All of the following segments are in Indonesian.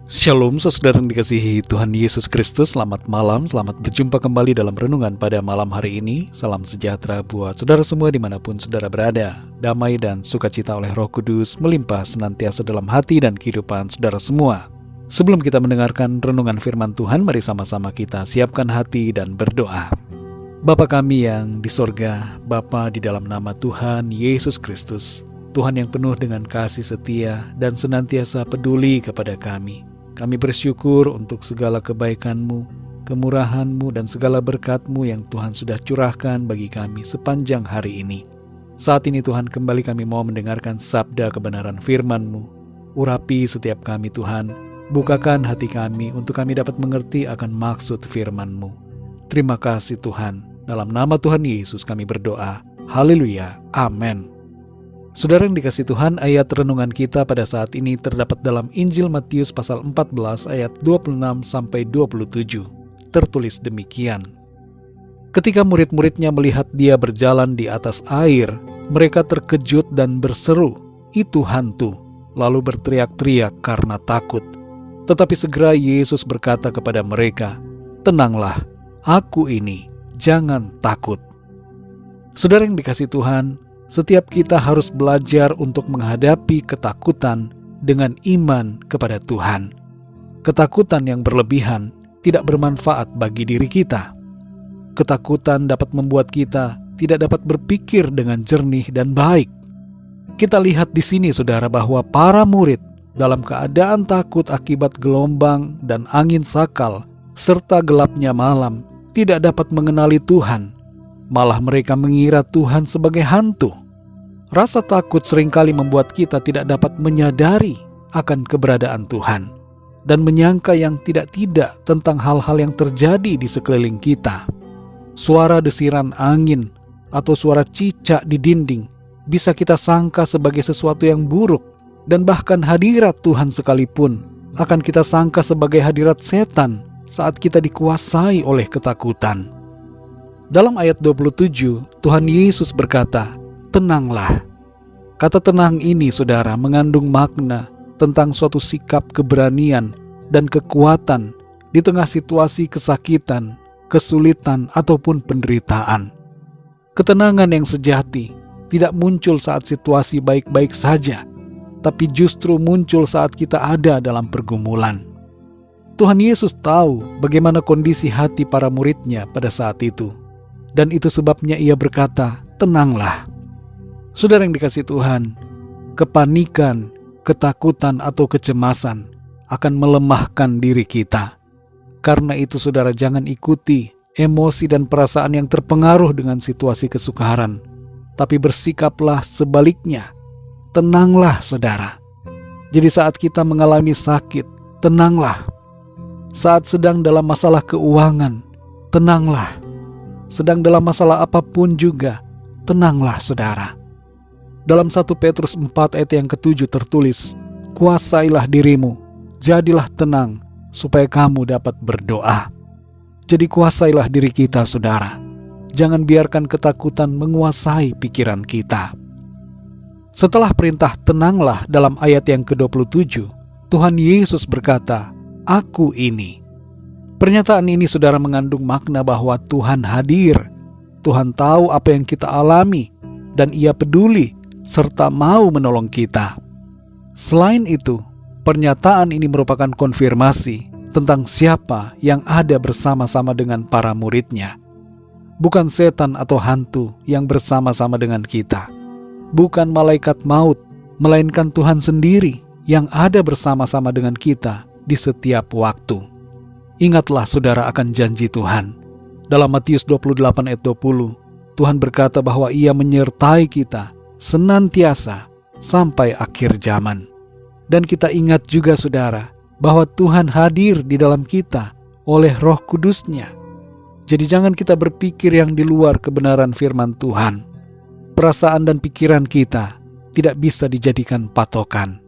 Shalom saudara yang dikasihi Tuhan Yesus Kristus. Selamat malam, selamat berjumpa kembali dalam renungan pada malam hari ini. Salam sejahtera buat saudara semua dimanapun saudara berada. Damai dan sukacita oleh Roh Kudus melimpah senantiasa dalam hati dan kehidupan saudara semua. Sebelum kita mendengarkan renungan firman Tuhan, mari sama-sama kita siapkan hati dan berdoa. Bapa kami yang di sorga, Bapa di dalam nama Tuhan Yesus Kristus, Tuhan yang penuh dengan kasih setia dan senantiasa peduli kepada kami. Kami bersyukur untuk segala kebaikan-Mu, kemurahan-Mu, dan segala berkat-Mu yang Tuhan sudah curahkan bagi kami sepanjang hari ini. Saat ini Tuhan, kembali kami mau mendengarkan sabda kebenaran firman-Mu. Urapi setiap kami Tuhan, bukakan hati kami untuk kami dapat mengerti akan maksud firman-Mu. Terima kasih Tuhan, dalam nama Tuhan Yesus kami berdoa. Haleluya, amin. Saudara yang dikasih Tuhan, ayat renungan kita pada saat ini terdapat dalam Injil Matius pasal 14 ayat 26-27. Tertulis demikian. Ketika murid-muridnya melihat dia berjalan di atas air, mereka terkejut dan berseru, "Itu hantu!" lalu berteriak-teriak karena takut. Tetapi segera Yesus berkata kepada mereka, "Tenanglah, aku ini, jangan takut." Saudara yang dikasih Tuhan, setiap kita harus belajar untuk menghadapi ketakutan dengan iman kepada Tuhan. Ketakutan yang berlebihan tidak bermanfaat bagi diri kita. Ketakutan dapat membuat kita tidak dapat berpikir dengan jernih dan baik. Kita lihat di sini saudara bahwa para murid dalam keadaan takut akibat gelombang dan angin sakal serta gelapnya malam tidak dapat mengenali Tuhan. Malah mereka mengira Tuhan sebagai hantu. Rasa takut seringkali membuat kita tidak dapat menyadari akan keberadaan Tuhan dan menyangka yang tidak-tidak tentang hal-hal yang terjadi di sekeliling kita. Suara desiran angin atau suara cicak di dinding bisa kita sangka sebagai sesuatu yang buruk, dan bahkan hadirat Tuhan sekalipun akan kita sangka sebagai hadirat setan saat kita dikuasai oleh ketakutan. Dalam ayat 27, Tuhan Yesus berkata, "Tenanglah." Kata tenang ini, saudara, mengandung makna tentang suatu sikap keberanian dan kekuatan di tengah situasi kesakitan, kesulitan, ataupun penderitaan. Ketenangan yang sejati tidak muncul saat situasi baik-baik saja, tapi justru muncul saat kita ada dalam pergumulan. Tuhan Yesus tahu bagaimana kondisi hati para muridnya pada saat itu. Dan itu sebabnya ia berkata, "Tenanglah." Saudara yang dikasih Tuhan, kepanikan, ketakutan, atau kecemasan akan melemahkan diri kita. Karena itu saudara, jangan ikuti emosi dan perasaan yang terpengaruh dengan situasi kesukaran, tapi bersikaplah sebaliknya. Tenanglah saudara. Jadi saat kita mengalami sakit, tenanglah. Saat sedang dalam masalah keuangan, tenanglah. Sedang dalam masalah apapun juga, tenanglah saudara. Dalam 1 Petrus 4 ayat yang ke-7 tertulis, "Kuasailah dirimu, jadilah tenang, supaya kamu dapat berdoa." Jadi kuasailah diri kita saudara. Jangan biarkan ketakutan menguasai pikiran kita. Setelah perintah tenanglah dalam ayat yang ke-27, Tuhan Yesus berkata, "Aku ini." Pernyataan ini saudara mengandung makna bahwa Tuhan hadir. Tuhan tahu apa yang kita alami dan Ia peduli serta mau menolong kita. Selain itu, pernyataan ini merupakan konfirmasi tentang siapa yang ada bersama-sama dengan para muridnya. Bukan setan atau hantu yang bersama-sama dengan kita. Bukan malaikat maut, melainkan Tuhan sendiri yang ada bersama-sama dengan kita di setiap waktu. Ingatlah saudara akan janji Tuhan. Dalam Matius 28 ayat 20, Tuhan berkata bahwa Ia menyertai kita senantiasa sampai akhir zaman. Dan kita ingat juga saudara, bahwa Tuhan hadir di dalam kita oleh Roh Kudus-Nya. Jadi jangan kita berpikir yang di luar kebenaran firman Tuhan. Perasaan dan pikiran kita tidak bisa dijadikan patokan.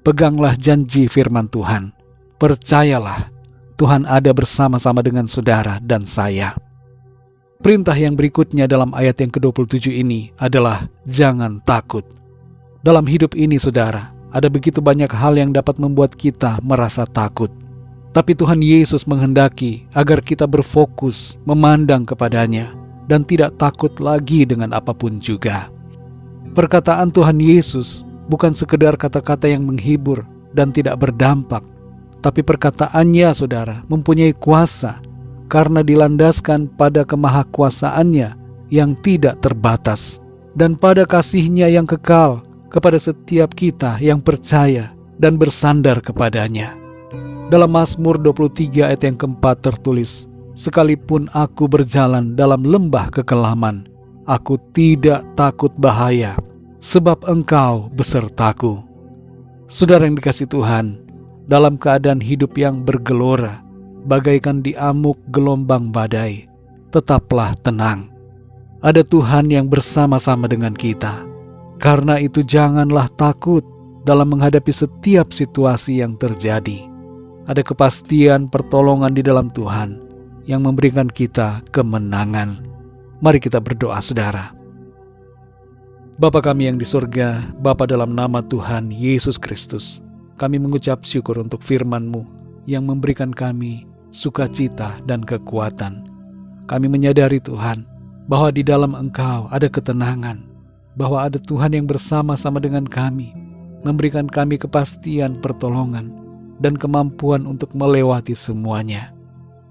Peganglah janji firman Tuhan. Percayalah, Tuhan ada bersama-sama dengan saudara dan saya. Perintah yang berikutnya dalam ayat yang ke-27 ini adalah jangan takut. Dalam hidup ini saudara, Ada begitu banyak hal yang dapat membuat kita merasa takut. Tapi Tuhan Yesus menghendaki agar kita berfokus memandang kepada-Nya dan tidak takut lagi dengan apapun juga. Perkataan Tuhan Yesus bukan sekedar kata-kata yang menghibur dan tidak berdampak, tapi perkataannya, saudara, mempunyai kuasa karena dilandaskan pada kemahakuasaannya yang tidak terbatas dan pada kasih-Nya yang kekal kepada setiap kita yang percaya dan bersandar kepadanya. Dalam Mazmur 23 ayat yang keempat tertulis, "Sekalipun aku berjalan dalam lembah kekelaman, aku tidak takut bahaya, sebab Engkau besertaku." Saudara yang dikasihi Tuhan, dalam keadaan hidup yang bergelora, bagaikan diamuk gelombang badai, tetaplah tenang. Ada Tuhan yang bersama-sama dengan kita. Karena itu janganlah takut dalam menghadapi setiap situasi yang terjadi. Ada kepastian pertolongan di dalam Tuhan yang memberikan kita kemenangan. Mari kita berdoa, saudara. Bapa kami yang di surga, Bapa, dalam nama Tuhan Yesus Kristus, kami mengucap syukur untuk firman-Mu yang memberikan kami sukacita dan kekuatan. Kami menyadari, Tuhan, bahwa di dalam Engkau ada ketenangan, bahwa ada Tuhan yang bersama-sama dengan kami, memberikan kami kepastian pertolongan dan kemampuan untuk melewati semuanya.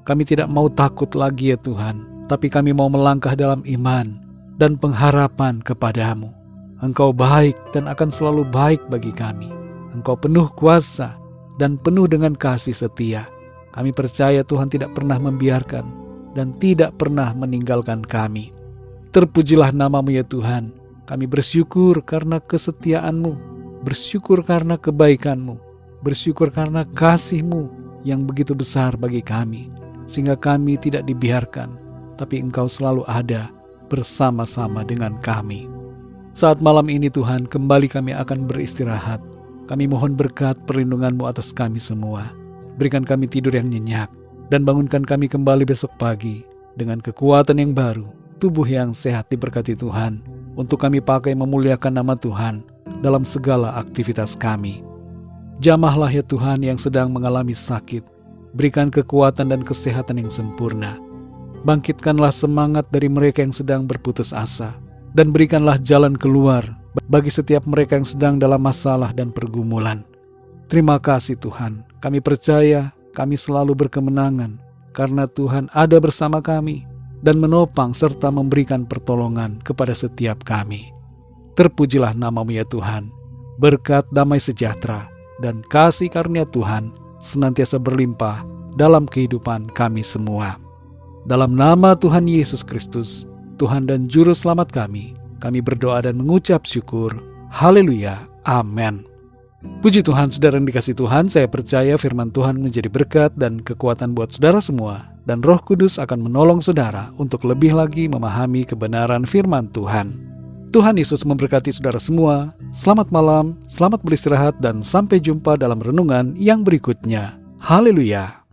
Kami tidak mau takut lagi ya Tuhan, tapi kami mau melangkah dalam iman dan pengharapan kepada-Mu. Engkau baik dan akan selalu baik bagi kami. Engkau penuh kuasa dan penuh dengan kasih setia. Kami percaya Tuhan tidak pernah membiarkan dan tidak pernah meninggalkan kami. Terpujilah nama-Mu ya Tuhan. Kami bersyukur karena kesetiaan-Mu, bersyukur karena kebaikan-Mu, bersyukur karena kasih-Mu yang begitu besar bagi kami, sehingga kami tidak dibiarkan, tapi Engkau selalu ada bersama-sama dengan kami. Saat malam ini Tuhan, kembali kami akan beristirahat. Kami mohon berkat perlindungan-Mu atas kami semua. Berikan kami tidur yang nyenyak, dan bangunkan kami kembali besok pagi dengan kekuatan yang baru, tubuh yang sehat diberkati Tuhan, untuk kami pakai memuliakan nama Tuhan dalam segala aktivitas kami. Jamahlah ya Tuhan yang sedang mengalami sakit, berikan kekuatan dan kesehatan yang sempurna. Bangkitkanlah semangat dari mereka yang sedang berputus asa, dan berikanlah jalan keluar bagi setiap mereka yang sedang dalam masalah dan pergumulan. Terima kasih Tuhan, kami percaya kami selalu berkemenangan, karena Tuhan ada bersama kami dan menopang serta memberikan pertolongan kepada setiap kami. Terpujilah nama-Mu ya Tuhan. Berkat damai sejahtera dan kasih karunia Tuhan senantiasa berlimpah dalam kehidupan kami semua. Dalam nama Tuhan Yesus Kristus, Tuhan dan Juru Selamat kami berdoa dan mengucap syukur. Haleluya. Amin. Puji Tuhan, saudara yang dikasihi Tuhan, saya percaya firman Tuhan menjadi berkat dan kekuatan buat saudara semua, dan Roh Kudus akan menolong saudara untuk lebih lagi memahami kebenaran firman Tuhan. Tuhan Yesus memberkati saudara semua. Selamat malam, selamat beristirahat, dan sampai jumpa dalam renungan yang berikutnya. Haleluya.